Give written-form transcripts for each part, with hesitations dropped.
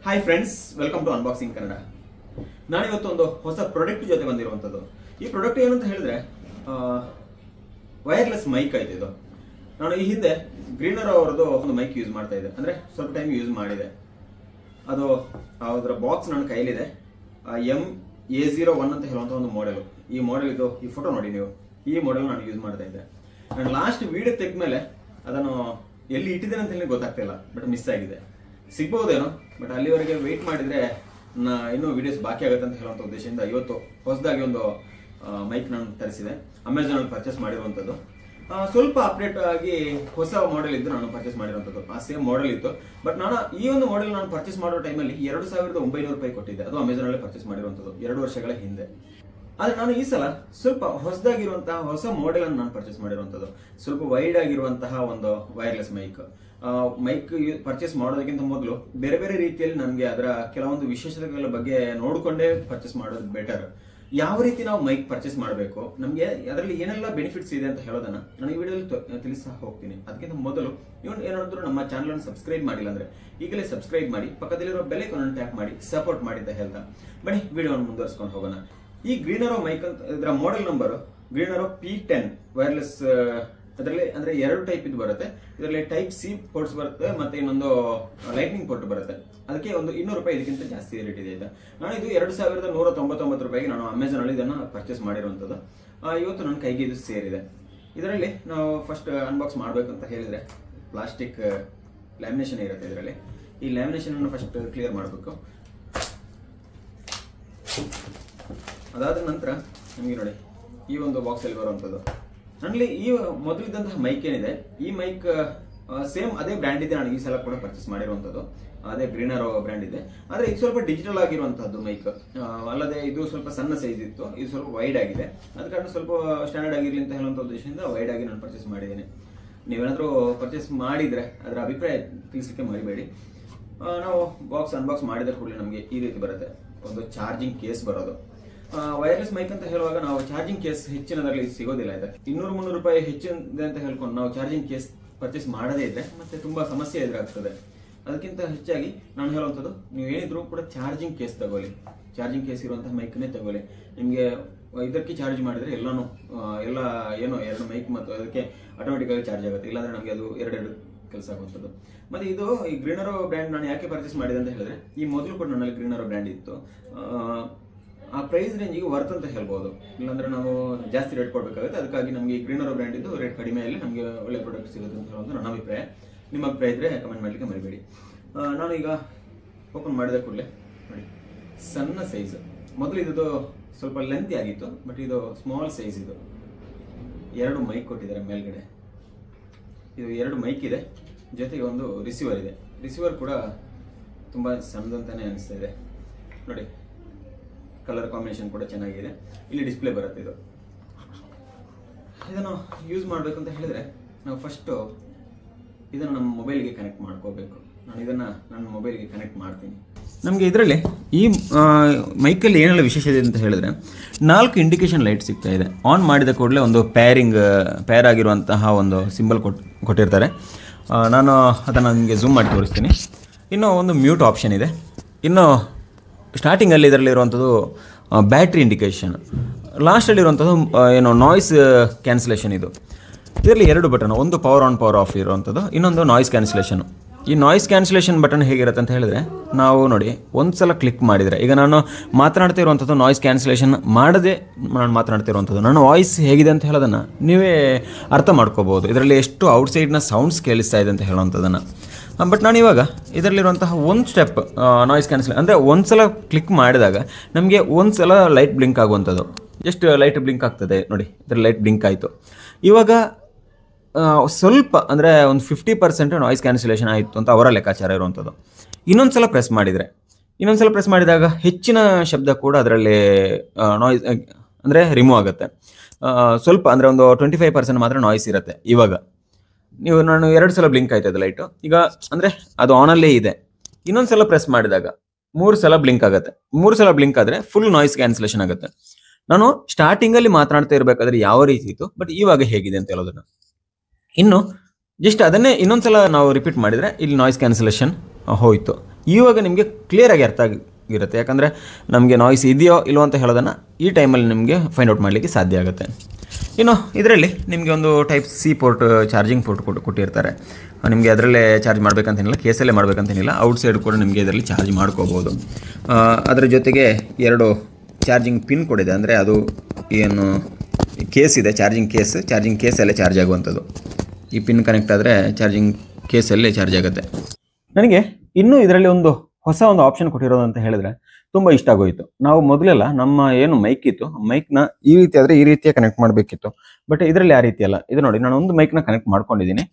Hi friends, welcome to unboxing Kannada. ನಾನಿವತ್ತು ಒಂದು ಹೊಸ ಪ್ರಾಡಕ್ಟ್ ಜೊತೆ ಬಂದಿರುವಂಥದ್ದು. ಈ ಪ್ರಾಡಕ್ಟ್ ಏನಂತ ಹೇಳಿದ್ರೆ ವೈರ್ಲೆಸ್ ಮೈಕ್ ಆಯ್ತು. ಇದು ನಾನು ಈ ಹಿಂದೆ ಗ್ರೀನರ್ ಅವರದ್ದು ಒಂದು ಮೈಕ್ ಯೂಸ್ ಮಾಡ್ತಾ ಇದ್ದೆ, ಅಂದ್ರೆ ಸ್ವಲ್ಪ ಟೈಮ್ ಯೂಸ್ ಮಾಡಿದೆ. ಅದು ಅದರ ಬಾಕ್ಸ್ ನನ್ನ ಕೈಲಿದೆ. MA01 ಅಂತ ಹೇಳುವಂತ ಒಂದು ಮಾಡೆಲ್. ಈ ಮಾಡೆಲ್ ಇದು, ಈ ಫೋಟೋ ನೋಡಿ ನೀವು, ಈ ಮಾಡೆಲ್ ನಾನು ಯೂಸ್ ಮಾಡ್ತಾ ಇದ್ದೆ. ನಾನು ಲಾಸ್ಟ್ ವಿಡಿಯೋ ತೆಗೆದ್ಮೇಲೆ ಅದನ್ನು ಎಲ್ಲಿ ಇಟ್ಟಿದ್ದೇನೆ ಅಂತ ಹೇಳಿ ಗೊತ್ತಾಗ್ತಿಲ್ಲ, ಬಟ್ ಮಿಸ್ ಆಗಿದೆ. ಸಿಗ್ಬಹುದೇನೋ, ಬಟ್ ಅಲ್ಲಿವರೆಗೆ ವೆಯ್ಟ್ ಮಾಡಿದ್ರೆ ಇನ್ನೂ ವಿಡಿಯೋಸ್ ಬಾಕಿ ಆಗುತ್ತೆ ಅಂತ ಹೇಳುವಂತ ಉದ್ದೇಶದಿಂದ ಇವತ್ತು ಹೊಸದಾಗಿ ಒಂದು ಮೈಕ್ ನಾನು ತರಿಸಿದೆ. ಅಮೆಝಾನ್ ಅಲ್ಲಿ ಪರ್ಚೇಸ್ ಮಾಡಿರುವಂತದ್ದು. ಸ್ವಲ್ಪ ಅಪ್ಡೇಟ್ ಆಗಿ ಹೊಸ ಮಾಡೆಲ್ ಇದ್ದು ನಾನು ಪರ್ಚೇಸ್ ಮಾಡಿರುವಂತದ್ದು. ಆ ಸೇಮ್ ಮಾಡೆಲ್ ಇತ್ತು, ಬಟ್ ನಾನು ಈ ಒಂದು ಮಾಡೆಲ್ ನಾನು ಪರ್ಚೇಸ್ ಮಾಡೋ ಟೈಮಲ್ಲಿ 2900 ರೂಪಾಯಿ ಕೊಟ್ಟಿದ್ದೆ. ಅದು ಅಮೆಝಾನ್ ಅಲ್ಲಿ ಪರ್ಚೇಸ್ ಮಾಡಿರುವಂತದ್ದು 2 ವರ್ಷಗಳ ಹಿಂದೆ. ಆದ್ರೆ ನಾನು ಈ ಸಲ ಸ್ವಲ್ಪ ಹೊಸದಾಗಿರುವಂತಹ ಹೊಸ ಮಾಡೆಲ್ ಅನ್ನು ನಾನು ಪರ್ಚೇಸ್ ಮಾಡಿರುವಂತದ್ದು. ಸ್ವಲ್ಪ ವೈಡ್ ಆಗಿರುವಂತಹ ಒಂದು ವೈರ್ಲೆಸ್ ಮೈಕ್ ಪರ್ಚೇಸ್ ಮಾಡೋದಕ್ಕಿಂತ ಮೊದಲು ಬೇರೆ ಬೇರೆ ರೀತಿಯಲ್ಲಿ ನಮಗೆ ಅದರ ಕೆಲವೊಂದು ವಿಶೇಷತೆಗಳ ಬಗ್ಗೆ ನೋಡಿಕೊಂಡೇ ಪರ್ಚೇಸ್ ಮಾಡೋದು ಬೆಟರ್. ಯಾವ ರೀತಿ ನಾವು ಮೈಕ್ ಪರ್ಚೇಸ್ ಮಾಡಬೇಕು, ನಮಗೆ ಅದರಲ್ಲಿ ಏನೆಲ್ಲ ಬೆನಿಫಿಟ್ಸ್ ಇದೆ ಅಂತ ಹೇಳೋದನ್ನ ನಾನು ಈ ವಿಡಿಯೋದಲ್ಲಿ ತಿಳಿಸ್ತಾ ಹೋಗ್ತೀನಿ. ಅದಕ್ಕಿಂತ ಮೊದಲು ನೀವು ಏನಾದರೂ ನಮ್ಮ ಚಾನಲ್ ಅನ್ನು ಸಬ್ಸ್ಕ್ರೈಬ್ ಮಾಡಿಲ್ಲ ಅಂದ್ರೆ ಈಗಲೇ ಸಬ್ಸ್ಕ್ರೈಬ್ ಮಾಡಿ, ಪಕ್ಕದಲ್ಲಿರೋ ಬೆಲ್ ಐಕಾನ್ ಅನ್ನು ಟ್ಯಾಪ್ ಮಾಡಿ ಸಪೋರ್ಟ್ ಮಾಡಿ ಅಂತ ಹೇಳ್ತಾ ಬನ್ನಿ ವಿಡಿಯೋವನ್ನು ಮುಂದುವರಿಸಿಕೊಂಡು ಹೋಗೋಣ. ಈ ಗ್ರೀನರೋ ಮೈಕ್ ಅಂತ ಇದರ ಮಾಡೆಲ್ ನಂಬರ್ ಗ್ರೀನರೋ P10 ವೈರ್ಲೆಸ್. ಅದರಲ್ಲಿ ಅಂದ್ರೆ 2 ಟೈಪ್ ಇದು ಬರುತ್ತೆ. ಇದರಲ್ಲಿ ಟೈಪ್ ಸಿ ಪೋರ್ಟ್ಸ್ ಬರುತ್ತೆ, ಮತ್ತೆ ಇನ್ನೊಂದು ಲೈಟ್ನಿಂಗ್ ಪೋರ್ಟ್ ಬರುತ್ತೆ. ಅದಕ್ಕೆ ಒಂದು 200 ರೂಪಾಯಿ ಇದಕ್ಕಿಂತ ಜಾಸ್ತಿ ರೇಟ್ ಇದೆ. ನಾನು ಇದು 2199 ರೂಪಾಯಿಗೆ ನಾನು ಅಮೆಝಾನ್ ಅಲ್ಲಿ ಇದನ್ನು ಪರ್ಚೇಸ್ ಮಾಡಿರುವಂತದ್ದು. ಇವತ್ತು ನನ್ನ ಕೈಗೆ ಇದು ಸೇರಿದೆ. ಇದರಲ್ಲಿ ನಾವು ಫಸ್ಟ್ ಅನ್ಬಾಕ್ಸ್ ಮಾಡ್ಬೇಕಂತ ಹೇಳಿದ್ರೆ ಪ್ಲಾಸ್ಟಿಕ್ ಲ್ಯಾಮಿನೇಷನ್ ಇರುತ್ತೆ. ಇದರಲ್ಲಿ ಈ ಲ್ಯಾಮಿನೇಷನ್ ಅನ್ನು ಫಸ್ಟ್ ಕ್ಲಿಯರ್ ಮಾಡಬೇಕು. ಅದಾದ ನಂತರ ನಮಗೆ ನೋಡಿ ಈ ಒಂದು ಬಾಕ್ಸ್ ಅಲ್ಲಿ ಬರುವಂತದ್ದು. ನನ್ನಲ್ಲಿ ಈ ಮೊದಲಿದ್ದಂತಹ ಮೈಕ್ ಏನಿದೆ, ಈ ಮೈಕ್ ಸೇಮ್ ಅದೇ ಬ್ರ್ಯಾಂಡ್ ಇದೆ. ನಾನು ಈ ಸಲ ಕೂಡ ಪರ್ಚೇಸ್ ಮಾಡಿರುವಂತದ್ದು ಅದೇ ಗ್ರೀನರೋ ಬ್ರ್ಯಾಂಡ್ ಇದೆ. ಆದ್ರೆ ಇದು ಸ್ವಲ್ಪ ಡಿಜಿಟಲ್ ಆಗಿರುವಂತದ್ದು ಮೈಕ್. ಅಲ್ಲದೆ ಇದು ಸ್ವಲ್ಪ ಸಣ್ಣ ಸೈಜ್ ಇತ್ತು, ಇದು ಸ್ವಲ್ಪ ವೈಡ್ ಆಗಿದೆ. ಅದ ಕಾರಣ ಸ್ವಲ್ಪ ಸ್ಟ್ಯಾಂಡರ್ಡ್ ಆಗಿರ್ಲಿ ಅಂತ ಹೇಳುವಂತ ಉದ್ದೇಶದಿಂದ ವೈಡ್ ಆಗಿ ನಾನು ಪರ್ಚೇಸ್ ಮಾಡಿದ್ದೇನೆ. ನೀವೇನಾದ್ರೂ ಪರ್ಚೇಸ್ ಮಾಡಿದ್ರೆ ಅದರ ಅಭಿಪ್ರಾಯ ತಿಳಿಸಲಿಕ್ಕೆ ಮರಿಬೇಡಿ. ನಾವು ಬಾಕ್ಸ್ ಅನ್ಬಾಕ್ಸ್ ಮಾಡಿದ ಕೂಡಲೇ ನಮಗೆ ಈ ರೀತಿ ಬರುತ್ತೆ, ಒಂದು ಚಾರ್ಜಿಂಗ್ ಕೇಸ್ ಬರೋದು. ವೈರ್ಲೆಸ್ ಮೈಕ್ ಅಂತ ಹೇಳುವಾಗ ನಾವು ಚಾರ್ಜಿಂಗ್ ಕೇಸ್ ಹೆಚ್ಚಿನದರಲ್ಲಿ ಸಿಗೋದಿಲ್ಲ. ಇದೆ 200-300 ರೂಪಾಯಿ ಹೆಚ್ಚಿದೆ ಅಂತ ಹೇಳ್ಕೊಂಡು ನಾವು ಚಾರ್ಜಿಂಗ್ ಕೇಸ್ ಪರ್ಚೇಸ್ ಮಾಡದೇ ಇದ್ರೆ ಮತ್ತೆ ತುಂಬಾ ಸಮಸ್ಯೆ ಎದುರಾಗ್ತದೆ. ಅದಕ್ಕಿಂತ ಹೆಚ್ಚಾಗಿ ನಾನು ಹೇಳುವಂಥದ್ದು, ನೀವು ಏನಿದ್ರು ಕೂಡ ಚಾರ್ಜಿಂಗ್ ಕೇಸ್ ತಗೊಳ್ಳಿ. ಚಾರ್ಜಿಂಗ್ ಕೇಸ್ ಇರುವಂತಹ ಮೈಕ್ನೇ ತಗೊಳ್ಳಿ. ನಿಮಗೆ ಇದಕ್ಕೆ ಚಾರ್ಜ್ ಮಾಡಿದ್ರೆ ಎಲ್ಲ ಏನೋ 2 ಮೈಕ್ ಮತ್ತು ಅದಕ್ಕೆ ಆಟೋಮೆಟಿಕ್ ಆಗಿ ಚಾರ್ಜ್ ಆಗುತ್ತೆ. ಇಲ್ಲಾಂದ್ರೆ ನಮಗೆ ಅದು ಎರಡು ಕೆಲಸ ಆಗುತ್ತದೆ. ಮತ್ತೆ ಇದು ಈ ಗ್ರೀನರೋ ಬ್ರ್ಯಾಂಡ್ ನಾನು ಯಾಕೆ ಪರ್ಚೇಸ್ ಮಾಡಿದೆ ಅಂತ ಹೇಳಿದ್ರೆ, ಈ ಮೊದಲು ಕೂಡ ನನ್ನಲ್ಲಿ ಗ್ರೀನರೋ ಬ್ರ್ಯಾಂಡ್ ಇತ್ತು. ಆ ಪ್ರೈಸ್ ರೇಂಜಿಗೆ ವರ್ತ್ ಅಂತ ಹೇಳ್ಬೋದು. ಇಲ್ಲಾಂದ್ರೆ ನಾವು ಜಾಸ್ತಿ ರೇಟ್ ಕೊಡಬೇಕಾಗುತ್ತೆ. ಅದಕ್ಕಾಗಿ ನಮಗೆ ಗ್ರೀನರೋ ಬ್ರ್ಯಾಂಡ್ ಇದ್ದು ರೇಟ್ ಕಡಿಮೆಯಲ್ಲಿ ನಮಗೆ ಒಳ್ಳೆ ಪ್ರಾಡಕ್ಟ್ ಸಿಗುತ್ತೆ ಅಂತ ಹೇಳೋದು ನನ್ನ ಅಭಿಪ್ರಾಯ. ನಿಮ್ಮ ಅಭಿಪ್ರಾಯ ಇದ್ರೆ ಕಮೆಂಟ್ ಮಾಡಲಿಕ್ಕೆ ಮರಿಬೇಡಿ. ನಾನು ಈಗ ಓಪನ್ ಮಾಡಿದ ಕೂಡಲೇ ನೋಡಿ, ಸಣ್ಣ ಸೈಜ್. ಮೊದಲು ಇದು ಸ್ವಲ್ಪ ಲೆಂತಿ ಆಗಿತ್ತು, ಬಟ್ ಇದು ಸ್ಮಾಲ್ ಸೈಜ್. ಇದು 2 ಮೈಕ್ ಕೊಟ್ಟಿದ್ದಾರೆ ಮೇಲ್ಗಡೆ. ಇದು 2 ಮೈಕ್ ಇದೆ, ಜೊತೆಗೆ ಒಂದು ರಿಸೀವರ್ ಇದೆ. ರಿಸೀವರ್ ಕೂಡ ತುಂಬಾ ಸಣ್ಣದಂತಾನೆ ಅನಿಸ್ತಾ ಇದೆ ನೋಡಿ. ಕಲರ್ ಕಾಂಬಿನೇಷನ್ ಕೂಡ ಚೆನ್ನಾಗಿದೆ. ಇಲ್ಲಿ ಡಿಸ್ಪ್ಲೇ ಬರುತ್ತೆ. ಇದನ್ನು ಯೂಸ್ ಮಾಡಬೇಕು ಅಂತ ಹೇಳಿದ್ರೆ ನಾವು ಫಸ್ಟ್ ಇದನ್ನು ನಮ್ಮ ಮೊಬೈಲ್ಗೆ ಕನೆಕ್ಟ್ ಮಾಡ್ಕೋಬೇಕು. ನಾನು ಇದನ್ನ ನನ್ನ ಮೊಬೈಲ್ಗೆ ಕನೆಕ್ಟ್ ಮಾಡ್ತೀನಿ. ನಮಗೆ ಇದರಲ್ಲಿ ಈ ಮೈಕಲ್ಲಿ ಏನೆಲ್ಲ ವಿಶೇಷ ಇದೆ ಅಂತ ಹೇಳಿದ್ರೆ 4 ಇಂಡಿಕೇಶನ್ ಲೈಟ್ ಸಿಗ್ತಾ ಇದೆ. ಆನ್ ಮಾಡಿದ ಕೂಡಲೇ ಒಂದು ಪೇರ್ ಆಗಿರುವಂತಹ ಒಂದು ಸಿಂಬಲ್ ಕೊಟ್ಟಿರ್ತಾರೆ. ನಾನು ಅದನ್ನು ನಿಮಗೆ ಝೂಮ್ ಮಾಡಿ ತೋರಿಸ್ತೀನಿ. ಇನ್ನು ಒಂದು ಮ್ಯೂಟ್ ಆಪ್ಷನ್ ಇದೆ. ಇನ್ನು ಸ್ಟಾರ್ಟಿಂಗಲ್ಲಿ ಇದರಲ್ಲಿ ಇರುವಂಥದ್ದು ಬ್ಯಾಟ್ರಿ ಇಂಡಿಕೇಶನ್. ಲಾಸ್ಟಲ್ಲಿರುವಂಥದ್ದು ಏನು ನಾಯ್ಸ್ ಕ್ಯಾನ್ಸಲೇಷನ್. ಇದರಲ್ಲಿ 2 ಬಟನ್, ಒಂದು ಪವರ್ ಆನ್ ಪವರ್ ಆಫ್ ಇರುವಂಥದ್ದು, ಇನ್ನೊಂದು ನಾಯ್ಸ್ ಕ್ಯಾನ್ಸಲೇಷನ್. ಈ ನಾಯ್ಸ್ ಕ್ಯಾನ್ಸಲೇಷನ್ ಬಟನ್ ಹೇಗಿರುತ್ತೆ ಅಂತ ಹೇಳಿದ್ರೆ, ನಾವು ನೋಡಿ ಒಂದ್ಸಲ ಕ್ಲಿಕ್ ಮಾಡಿದರೆ, ಈಗ ನಾನು ಮಾತನಾಡ್ತಾ ಇರುವಂಥದ್ದು ನಾಯ್ಸ್ ಕ್ಯಾನ್ಸಲೇಷನ್ ಮಾಡದೆ ನಾನು ಮಾತನಾಡ್ತಿರುವಂಥದ್ದು, ನನ್ನ ವಾಯ್ಸ್ ಹೇಗಿದೆ ಅಂತ ಹೇಳೋದನ್ನು ನೀವೇ ಅರ್ಥ ಮಾಡ್ಕೋಬೋದು. ಇದರಲ್ಲಿ ಎಷ್ಟು ಔಟ್ಸೈಡ್ನ ಸೌಂಡ್ಸ್ ಕೇಳಿಸ್ತಾ ಇದೆ ಅಂತ ಹೇಳುವಂಥದ್ದನ್ನು. ಬಟ್ ನಾನು ಇವಾಗ ಇದರಲ್ಲಿರುವಂತಹ ಒಂದು ಸ್ಟೆಪ್ ನಾಯ್ಸ್ ಕ್ಯಾನ್ಸಲ್ ಅಂದರೆ ಒಂದ್ಸಲ ಕ್ಲಿಕ್ ಮಾಡಿದಾಗ ನಮಗೆ ಒಂದ್ಸಲ ಲೈಟ್ ಬ್ಲಿಂಕ್ ಆಗುವಂಥದ್ದು. ಎಷ್ಟು ಲೈಟ್ ಬ್ಲಿಂಕ್ ಆಗ್ತದೆ ನೋಡಿ, ಇದರ ಲೈಟ್ ಬ್ಲಿಂಕ್ ಆಯಿತು. ಇವಾಗ ಸ್ವಲ್ಪ ಅಂದರೆ ಒಂದು 50% ನಾಯ್ಸ್ ಕ್ಯಾನ್ಸಲೇಷನ್ ಆಯಿತು ಅಂತ ಅವರ ಲೆಕ್ಕಾಚಾರ ಇರುವಂಥದ್ದು. ಇನ್ನೊಂದ್ಸಲ ಪ್ರೆಸ್ ಮಾಡಿದಾಗ ಹೆಚ್ಚಿನ ಶಬ್ದ ಕೂಡ ಅದರಲ್ಲಿ ನಾಯ್ಸ್ ಅಂದರೆ ರಿಮೂವ್ ಆಗುತ್ತೆ. ಸ್ವಲ್ಪ ಅಂದರೆ ಒಂದು 25% ಮಾತ್ರ ನಾಯ್ಸ್ ಇರುತ್ತೆ. ಇವಾಗ ನಾನು 2 ಸಲ ಬ್ಲಿಂಕ್ ಆಯ್ತದೆ ಲೈಟು. ಈಗ ಅಂದರೆ ಅದು ಆನಲ್ಲೇ ಇದೆ. ಇನ್ನೊಂದು ಸಲ ಪ್ರೆಸ್ ಮಾಡಿದಾಗ 3 ಸಲ ಬ್ಲಿಂಕ್ ಆಗುತ್ತೆ. 3 ಸಲ ಬ್ಲಿಂಕ್ ಆದರೆ ಫುಲ್ ನಾಯ್ಸ್ ಕ್ಯಾನ್ಸಲೇಷನ್ ಆಗುತ್ತೆ. ನಾನು ಸ್ಟಾರ್ಟಿಂಗಲ್ಲಿ ಮಾತನಾಡ್ತಾ ಇರಬೇಕಾದ್ರೆ ಯಾವ ರೀತಿ ಇತ್ತು, ಬಟ್ ಇವಾಗ ಹೇಗಿದೆ ಅಂತ ಹೇಳೋದನ್ನು. ಇನ್ನು ಜಸ್ಟ್ ಅದನ್ನೇ ಇನ್ನೊಂದ್ಸಲ ನಾವು ರಿಪೀಟ್ ಮಾಡಿದರೆ ಇಲ್ಲಿ ನಾಯ್ಸ್ ಕ್ಯಾನ್ಸಲೇಷನ್ ಹೋಯಿತು. ಇವಾಗ ನಿಮಗೆ ಕ್ಲಿಯರಾಗಿ ಅರ್ಥ ಆಗಿರುತ್ತೆ, ಯಾಕಂದರೆ ನಮಗೆ ನಾಯ್ಸ್ ಇದೆಯೋ ಇಲ್ಲೋ ಅಂತ ಹೇಳೋದನ್ನು ಈ ಟೈಮಲ್ಲಿ ನಿಮಗೆ ಫೈಂಡ್ ಔಟ್ ಮಾಡಲಿಕ್ಕೆ ಸಾಧ್ಯ ಆಗುತ್ತೆ. ಇನ್ನು ಇದರಲ್ಲಿ ನಿಮಗೆ ಒಂದು type C port charging port ಕೊಟ್ಟಿರ್ತಾರೆ. ನಿಮಗೆ ಅದರಲ್ಲೇ ಚಾರ್ಜ್ ಮಾಡಬೇಕಂತೇನಿಲ್ಲ, ಕೇಸಲ್ಲೇ ಮಾಡಬೇಕಂತೇನಿಲ್ಲ, ಔಟ್ಸೈಡ್ ಕೂಡ ನಿಮಗೆ ಇದರಲ್ಲಿ ಚಾರ್ಜ್ ಮಾಡ್ಕೋಬೋದು. ಅದರ ಜೊತೆಗೆ 2 ಚಾರ್ಜಿಂಗ್ ಪಿನ್ ಕೊಡಿದೆ, ಅಂದರೆ ಅದು ಏನು ಕೇಸ್ ಇದೆ, ಚಾರ್ಜಿಂಗ್ ಕೇಸಲ್ಲೇ ಚಾರ್ಜ್ ಆಗುವಂಥದ್ದು. ಈ ಪಿನ್ ಕನೆಕ್ಟ್ ಆದರೆ ಚಾರ್ಜಿಂಗ್ ಕೇಸಲ್ಲೇ ಚಾರ್ಜ್ ಆಗುತ್ತೆ. ನನಗೆ ಇನ್ನೂ ಇದರಲ್ಲಿ ಹೊಸ ಆಪ್ಷನ್ ಕೊಟ್ಟಿರೋದು ಅಂತ ಹೇಳಿದ್ರೆ ತುಂಬ ಇಷ್ಟ ಆಗೋಯಿತು. ನಾವು ಮೊದಲೆಲ್ಲ ನಮ್ಮ ಏನು ಮೈಕ್ ಇತ್ತು, ಮೈಕ್ನ ಈ ರೀತಿ ಆದರೆ ಈ ರೀತಿಯೇ ಕನೆಕ್ಟ್ ಮಾಡಬೇಕಿತ್ತು. ಬಟ್ ಇದರಲ್ಲಿ ಆ ರೀತಿ ಅಲ್ಲ. ಇದು ನೋಡಿ, ನಾನು ಒಂದು ಮೈಕ್ನ ಕನೆಕ್ಟ್ ಮಾಡ್ಕೊಂಡಿದ್ದೀನಿ,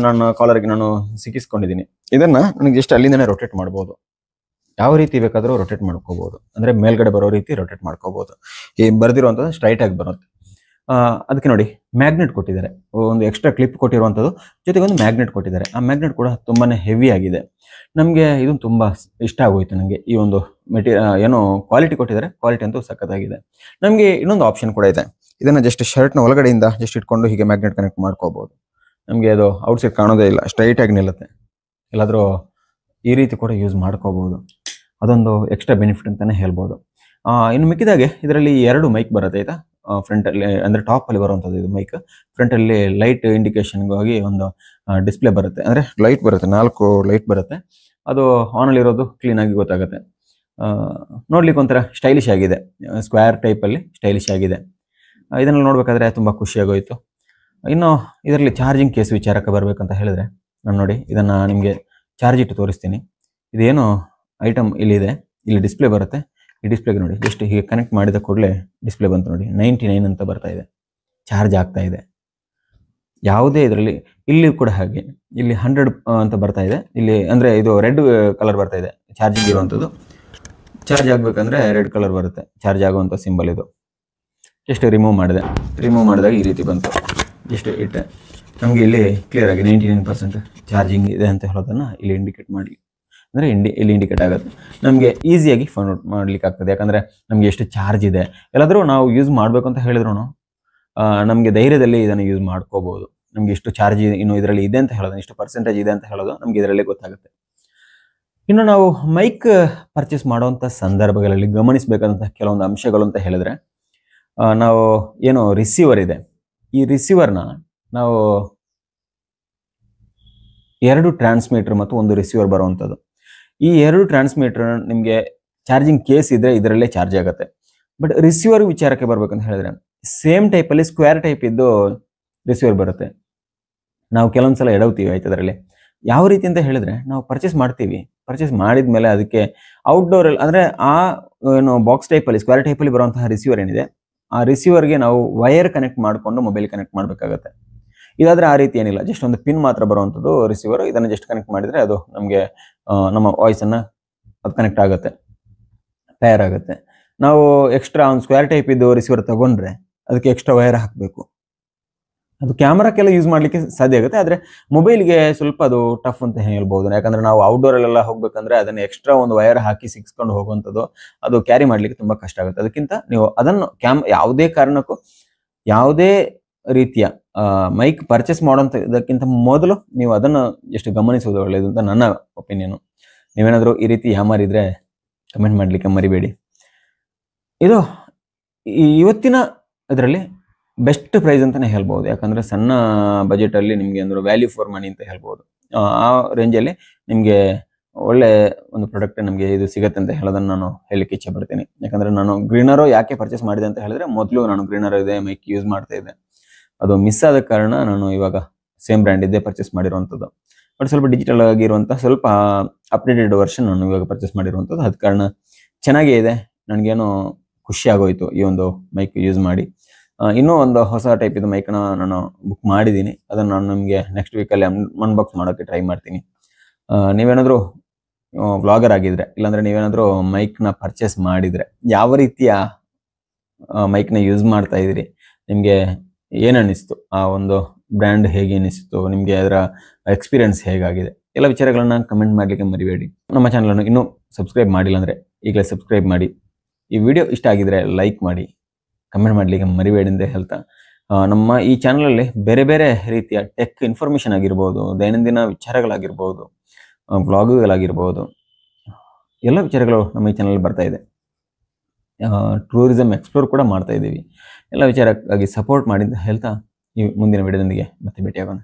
ನನ್ನ ಕಾಲರ್ಗೆ ನಾನು ಸಿಕ್ಕಿಸ್ಕೊಂಡಿದ್ದೀನಿ. ಇದನ್ನು ನನಗೆ ಜಸ್ಟ್ ಅಲ್ಲಿಂದನೇ ರೊಟೇಟ್ ಮಾಡ್ಬೋದು, ಯಾವ ರೀತಿ ಬೇಕಾದರೂ ರೊಟೇಟ್ ಮಾಡ್ಕೋಬೋದು. ಅಂದರೆ ಮೇಲ್ಗಡೆ ಬರೋ ರೀತಿ ರೊಟೇಟ್ ಮಾಡ್ಕೋಬೋದು. ಈ ಬರೆದಿರುವಂಥದ್ದು ಸ್ಟ್ರೈಟಾಗಿ ಬರುತ್ತೆ. ಅದಕ್ಕೆ ನೋಡಿ ಮ್ಯಾಗ್ನೆಟ್ ಕೊಟ್ಟಿದ್ದಾರೆ, ಒಂದು ಎಕ್ಸ್ಟ್ರಾ ಕ್ಲಿಪ್ ಕೊಟ್ಟಿರುವಂಥದ್ದು, ಜೊತೆಗೆ ಒಂದು ಮ್ಯಾಗ್ನೆಟ್ ಕೊಟ್ಟಿದ್ದಾರೆ. ಆ ಮ್ಯಾಗ್ನೆಟ್ ಕೂಡ ತುಂಬಾ ಹೆವಿ ಆಗಿದೆ. ನಮಗೆ ಇದು ತುಂಬ ಇಷ್ಟ ಆಗೋಯ್ತು. ನನಗೆ ಈ ಒಂದು ಏನೋ ಕ್ವಾಲಿಟಿ ಕೊಟ್ಟಿದ್ದಾರೆ, ಕ್ವಾಲಿಟಿ ಅಂತೂ ಸಖತ್ತಾಗಿದೆ. ನಮಗೆ ಇನ್ನೊಂದು ಆಪ್ಷನ್ ಕೂಡ ಇದೆ. ಇದನ್ನು ಜಸ್ಟ್ ಶರ್ಟ್ನ ಒಳಗಡೆಯಿಂದ ಜಸ್ಟ್ ಇಟ್ಕೊಂಡು ಹೀಗೆ ಮ್ಯಾಗ್ನೆಟ್ ಕನೆಕ್ಟ್ ಮಾಡ್ಕೋಬೋದು. ನಮಗೆ ಅದು ಔಟ್ಸೈಡ್ ಕಾಣೋದೇ ಇಲ್ಲ, ಸ್ಟ್ರೈಟಾಗಿ ನಿಲ್ಲುತ್ತೆ. ಎಲ್ಲಾದರೂ ಈ ರೀತಿ ಕೂಡ ಯೂಸ್ ಮಾಡ್ಕೋಬೋದು. ಅದೊಂದು ಎಕ್ಸ್ಟ್ರಾ ಬೆನಿಫಿಟ್ ಅಂತಲೇ ಹೇಳ್ಬೋದು. ಇನ್ನು ಮಿಕ್ಕಿದಾಗೆ ಇದರಲ್ಲಿ 2 ಮೈಕ್ ಬರುತ್ತೆ ಆಯಿತಾ. ಫ್ರಂಟಲ್ಲಿ ಅಂದರೆ ಟಾಪಲ್ಲಿ ಬರುವಂಥದ್ದು ಇದು ಮೈಕ್. ಫ್ರಂಟಲ್ಲಿ ಲೈಟ್ ಇಂಡಿಕೇಶನ್ಗಾಗಿ ಒಂದು ಡಿಸ್ಪ್ಲೇ ಬರುತ್ತೆ, ಅಂದರೆ ಲೈಟ್ ಬರುತ್ತೆ, 4 ಲೈಟ್ ಬರುತ್ತೆ. ಅದು ಆನಲ್ಲಿರೋದು ಕ್ಲೀನಾಗಿ ಗೊತ್ತಾಗುತ್ತೆ. ನೋಡ್ಲಿಕ್ಕೆ ಒಂಥರ ಸ್ಟೈಲಿಶ್ ಆಗಿದೆ, ಸ್ಕ್ವೇರ್ ಟೈಪಲ್ಲಿ ಸ್ಟೈಲಿಶ್ ಆಗಿದೆ. ಇದನ್ನು ನೋಡಬೇಕಾದ್ರೆ ತುಂಬ ಖುಷಿಯಾಗೋಯಿತು. ಇನ್ನು ಇದರಲ್ಲಿ ಚಾರ್ಜಿಂಗ್ ಕೇಸ್ ವಿಚಾರಕ್ಕೆ ಬರಬೇಕಂತ ಹೇಳಿದ್ರೆ, ನಾನು ನೋಡಿ ಇದನ್ನು ನಿಮಗೆ ಚಾರ್ಜ್ ಇಟ್ಟು ತೋರಿಸ್ತೀನಿ. ಇದೇನು ಐಟಮ್ ಇಲ್ಲಿದೆ, ಇಲ್ಲಿ ಡಿಸ್ಪ್ಲೇ ಬರುತ್ತೆ. ಈ ಡಿಸ್ಪ್ಲೇಗೆ ನೋಡಿ ಜಸ್ಟ್ ಹೀಗೆ ಕನೆಕ್ಟ್ ಮಾಡಿದ ಕೂಡಲೇ ಡಿಸ್ಪ್ಲೇ ಬಂತು ನೋಡಿ, 99 ಅಂತ ಬರ್ತಾ ಇದೆ, ಚಾರ್ಜ್ ಆಗ್ತಾ ಇದೆ. ಯಾವುದೇ ಇದರಲ್ಲಿ ಇಲ್ಲಿ ಕೂಡ ಹಾಗೆ ಇಲ್ಲಿ 100 ಅಂತ ಬರ್ತಾ ಇದೆ. ಇಲ್ಲಿ ಅಂದರೆ ಇದು ರೆಡ್ ಕಲರ್ ಬರ್ತಾ ಇದೆ ಚಾರ್ಜಿಂಗ್ ಇರುವಂಥದ್ದು. ಚಾರ್ಜ್ ಆಗಬೇಕಂದ್ರೆ ರೆಡ್ ಕಲರ್ ಬರುತ್ತೆ, ಚಾರ್ಜ್ ಆಗುವಂಥ ಸಿಂಬಲ್ ಇದು. ಜಸ್ಟ್ ರಿಮೂವ್ ಮಾಡಿದಾಗ ಈ ರೀತಿ ಬಂತು. ಜಸ್ಟ್ ಇಟ್ಟೆ, ನಮಗೆ ಇಲ್ಲಿ ಕ್ಲಿಯರಾಗಿ 99% ಚಾರ್ಜಿಂಗ್ ಇದೆ ಅಂತ ಹೇಳೋದನ್ನು ಇಲ್ಲಿ ಇಂಡಿಕೇಟ್ ಮಾಡಿ, ಅಂದರೆ ಇಲ್ಲಿ ಇಂಡಿಕೇಟ್ ಆಗುತ್ತೆ. ನಮಗೆ ಈಸಿಯಾಗಿ ಫೈಂಡ್ ಔಟ್ ಮಾಡ್ಲಿಕ್ಕೆ ಆಗ್ತದೆ. ಯಾಕಂದರೆ ನಮಗೆ ಎಷ್ಟು ಚಾರ್ಜ್ ಇದೆ, ಎಲ್ಲಾದರೂ ನಾವು ಯೂಸ್ ಮಾಡಬೇಕು ಅಂತ ಹೇಳಿದ್ರು ನಮಗೆ ಧೈರ್ಯದಲ್ಲಿ ಇದನ್ನು ಯೂಸ್ ಮಾಡ್ಕೋಬೋದು. ನಮಗೆ ಇಷ್ಟು ಚಾರ್ಜ್ ಇನ್ನು ಇದರಲ್ಲಿ ಇದೆ ಅಂತ ಹೇಳೋದು, ಇಷ್ಟು ಪರ್ಸೆಂಟೇಜ್ ಇದೆ ಅಂತ ಹೇಳೋದು ನಮಗೆ ಇದರಲ್ಲೇ ಗೊತ್ತಾಗುತ್ತೆ. ಇನ್ನು ನಾವು ಮೈಕ್ ಪರ್ಚೇಸ್ ಮಾಡುವಂಥ ಸಂದರ್ಭಗಳಲ್ಲಿ ಗಮನಿಸಬೇಕಾದಂಥ ಕೆಲವೊಂದು ಅಂಶಗಳು ಅಂತ ಹೇಳಿದ್ರೆ, ನಾವು ಏನು ರಿಸೀವರ್ ಇದೆ, ಈ ರಿಸೀವರ್ನ ನಾವು 2 ಟ್ರಾನ್ಸ್ಮಿಟರ್ ಮತ್ತು ಒಂದು ರಿಸೀವರ್ ಬರುವಂಥದ್ದು. ಈ 2 ಟ್ರಾನ್ಸ್ಮಿಟರ್ ನಿಮಗೆ ಚಾರ್ಜಿಂಗ್ ಕೇಸ್ ಇದ್ರೆ ಇದರಲ್ಲೇ ಚಾರ್ಜ್ ಆಗುತ್ತೆ. ಬಟ್ ರಿಸೀವರ್ ವಿಚಾರಕ್ಕೆ ಬರ್ಬೇಕಂತ ಹೇಳಿದ್ರೆ ಸೇಮ್ ಟೈಪಲ್ಲಿ ಸ್ಕ್ವೇರ್ ಟೈಪ್ ಇದ್ದು ರಿಸೀವರ್ ಬರುತ್ತೆ. ನಾವು ಕೆಲವೊಂದು ಸಲ ಎಡವ್ತೀವಿ ಆಯ್ತು ಅದರಲ್ಲಿ. ಯಾವ ರೀತಿ ಅಂತ ಹೇಳಿದ್ರೆ, ನಾವು ಪರ್ಚೇಸ್ ಮಾಡಿದ ಮೇಲೆ ಅದಕ್ಕೆ ಔಟ್ಡೋರಲ್ಲಿ ಅಂದರೆ ಆ ಏನು ಬಾಕ್ಸ್ ಟೈಪಲ್ಲಿ ಸ್ಕ್ವೇರ್ ಟೈಪಲ್ಲಿ ಬರುವಂತಹ ರಿಸೀವರ್ ಏನಿದೆ, ಆ ರಿಸೀವರ್ಗೆ ನಾವು ವೈರ್ ಕನೆಕ್ಟ್ ಮಾಡಿಕೊಂಡು ಮೊಬೈಲ್ ಕನೆಕ್ಟ್ ಮಾಡಬೇಕಾಗತ್ತೆ. ಇದಾದರೆ ಆ ರೀತಿ ಏನಿಲ್ಲ, ಜಸ್ಟ್ ಒಂದು ಪಿನ್ ಮಾತ್ರ ಬರುವಂಥದ್ದು ರಿಸೀವರ್. ಇದನ್ನು ಜಸ್ಟ್ ಕನೆಕ್ಟ್ ಮಾಡಿದರೆ ಅದು ನಮಗೆ ನಮ್ಮ ವಾಯ್ಸನ್ನು ಅದು ಕನೆಕ್ಟ್ ಆಗುತ್ತೆ, ಪೇರ್ ಆಗುತ್ತೆ. ನಾವು ಎಕ್ಸ್ಟ್ರಾ ಒಂದು ಸ್ಕ್ವೇರ್ ಟೈಪ್ ಇದ್ದು ರಿಸೀವರ್ ತಗೊಂಡ್ರೆ ಅದಕ್ಕೆ ಎಕ್ಸ್ಟ್ರಾ ವೈರ್ ಹಾಕಬೇಕು. ಅದು ಕ್ಯಾಮ್ರಾಕ್ಕೆಲ್ಲ ಯೂಸ್ ಮಾಡಲಿಕ್ಕೆ ಸಾಧ್ಯ ಆಗುತ್ತೆ, ಆದರೆ ಮೊಬೈಲ್ಗೆ ಸ್ವಲ್ಪ ಅದು ಟಫ್ ಅಂತ ಹೇಳ್ಬೋದು. ಯಾಕಂದರೆ ನಾವು ಔಟ್ಡೋರಲ್ಲೆಲ್ಲ ಹೋಗ್ಬೇಕಂದ್ರೆ ಅದನ್ನು ಎಕ್ಸ್ಟ್ರಾ ಒಂದು ವೈರ್ ಹಾಕಿ ಸಿಕ್ಸ್ಕೊಂಡು ಹೋಗುವಂಥದ್ದು ಅದು ಕ್ಯಾರಿ ಮಾಡಲಿಕ್ಕೆ ತುಂಬ ಕಷ್ಟ ಆಗುತ್ತೆ. ಅದಕ್ಕಿಂತ ನೀವು ಅದನ್ನು ಯಾವುದೇ ಕಾರಣಕ್ಕೂ ಯಾವುದೇ ರೀತಿಯ ಮೈಕ್ ಪರ್ಚೇಸ್ ಮಾಡೋಂಥದ್ದಕ್ಕಿಂತ ಮೊದಲು ನೀವು ಅದನ್ನು ಎಷ್ಟು ಗಮನಿಸೋದು ಒಳ್ಳೆಯದು ಅಂತ ನನ್ನ ಒಪಿನಿಯನು. ನೀವೇನಾದರೂ ಈ ರೀತಿ ಯಾಮಾರಿದ್ರೆ ಕಮೆಂಟ್ ಮಾಡಲಿಕ್ಕೆ ಮರಿಬೇಡಿ. ಇದು ಇವತ್ತಿನ ಇದರಲ್ಲಿ ಬೆಸ್ಟ್ ಪ್ರೈಸ್ ಅಂತಲೇ ಹೇಳ್ಬೋದು. ಯಾಕಂದರೆ ಸಣ್ಣ ಬಜೆಟಲ್ಲಿ ನಿಮಗೆ ಅಂದ್ರೆ ವ್ಯಾಲ್ಯೂ ಫಾರ್ ಮನಿ ಅಂತ ಹೇಳ್ಬೋದು. ಆ ರೇಂಜಲ್ಲಿ ನಿಮಗೆ ಒಳ್ಳೆ ಒಂದು ಪ್ರಾಡಕ್ಟ್ ನಮಗೆ ಇದು ಸಿಗುತ್ತೆ ಅಂತ ಹೇಳೋದನ್ನು ನಾನು ಹೇಳಲಿಕ್ಕೆ ಇಚ್ಛೆ ಪಡ್ತೀನಿ. ಯಾಕಂದರೆ ನಾನು ಗ್ರೀನರೋ ಯಾಕೆ ಪರ್ಚೇಸ್ ಮಾಡಿದೆ ಅಂತ ಹೇಳಿದ್ರೆ, ಮೊದಲು ನಾನು ಗ್ರೀನರೋ ಇದೆ ಮೈಕ್ ಯೂಸ್ ಮಾಡ್ತಾ ಇದ್ದೆ, ಅದು ಮಿಸ್ ಆದ ಕಾರಣ ನಾನು ಇವಾಗ ಸೇಮ್ ಬ್ರ್ಯಾಂಡ್ ಇದ್ದೇ ಪರ್ಚೇಸ್ ಮಾಡಿರುವಂಥದ್ದು. ಬಟ್ ಸ್ವಲ್ಪ ಡಿಜಿಟಲ್ ಆಗಿರುವಂಥ ಸ್ವಲ್ಪ ಅಪ್ಡೇಟೆಡ್ ವರ್ಷನ್ ನಾನು ಇವಾಗ ಪರ್ಚೇಸ್ ಮಾಡಿರುವಂಥದ್ದು. ಅದ ಕಾರಣ ಚೆನ್ನಾಗೇ ಇದೆ, ನನಗೇನು ಖುಷಿ ಆಗೋಯಿತು ಈ ಒಂದು ಮೈಕ್ ಯೂಸ್ ಮಾಡಿ. ಇನ್ನೂ ಒಂದು ಹೊಸ ಟೈಪ್ ಇದು ಮೈಕ್ನ ನಾನು ಬುಕ್ ಮಾಡಿದ್ದೀನಿ, ಅದನ್ನು ನಾನು ನಿಮಗೆ ನೆಕ್ಸ್ಟ್ ವೀಕಲ್ಲಿ ಅನ್ಬಾಕ್ಸ್ ಮಾಡೋಕ್ಕೆ ಟ್ರೈ ಮಾಡ್ತೀನಿ. ನೀವೇನಾದರೂ ವ್ಲಾಗರ್ ಆಗಿದ್ರೆ, ಇಲ್ಲಾಂದರೆ ನೀವೇನಾದರೂ ಮೈಕ್ನ ಪರ್ಚೇಸ್ ಮಾಡಿದರೆ, ಯಾವ ರೀತಿಯ ಮೈಕ್ನ ಯೂಸ್ ಮಾಡ್ತಾ ಇದ್ದೀರಿ, ನಿಮಗೆ ಏನು ಅನ್ನಿಸ್ತು, ಆ ಒಂದು ಬ್ರ್ಯಾಂಡ್ ಹೇಗೆ ಅನ್ನಿಸ್ತು, ನಿಮಗೆ ಅದರ ಎಕ್ಸ್ಪೀರಿಯನ್ಸ್ ಹೇಗಾಗಿದೆ, ಎಲ್ಲ ವಿಚಾರಗಳನ್ನು ಕಮೆಂಟ್ ಮಾಡಲಿಕ್ಕೆ ಮರಿಬೇಡಿ. ನಮ್ಮ ಚಾನಲನ್ನು ಇನ್ನೂ ಸಬ್ಸ್ಕ್ರೈಬ್ ಮಾಡಿಲ್ಲ ಅಂದರೆ ಈಗಲೇ ಸಬ್ಸ್ಕ್ರೈಬ್ ಮಾಡಿ. ಈ ವಿಡಿಯೋ ಇಷ್ಟ ಆಗಿದರೆ ಲೈಕ್ ಮಾಡಿ, ಕಮೆಂಟ್ ಮಾಡಲಿಕ್ಕೆ ಮರಿಬೇಡಿ ಅಂತ ಹೇಳ್ತಾ, ನಮ್ಮ ಈ ಚಾನಲಲ್ಲಿ ಬೇರೆ ಬೇರೆ ರೀತಿಯ ಟೆಕ್ ಇನ್ಫಾರ್ಮೇಷನ್ ಆಗಿರ್ಬೋದು, ದೈನಂದಿನ ವಿಚಾರಗಳಾಗಿರ್ಬೋದು, ವ್ಲಾಗುಗಳಾಗಿರ್ಬೋದು, ಎಲ್ಲ ವಿಚಾರಗಳು ನಮ್ಮ ಈ ಚಾನಲ್ ಬರ್ತಾ ಇದೆ. ಟೂರಿಸಂ ಎಕ್ಸ್ಪ್ಲೋರ್ ಕೂಡ ಮಾಡ್ತಾ ಇದ್ದೀವಿ. ಎಲ್ಲ ವಿಚಾರಕ್ಕಾಗಿ ಸಪೋರ್ಟ್ ಮಾಡಿ ಅಂತ ಹೇಳ್ತಾ ಈ ಮುಂದಿನ ವಿಡಿಯೋದೊಂದಿಗೆ ಮತ್ತೆ ಭೇಟಿಯಾಗೋಣ.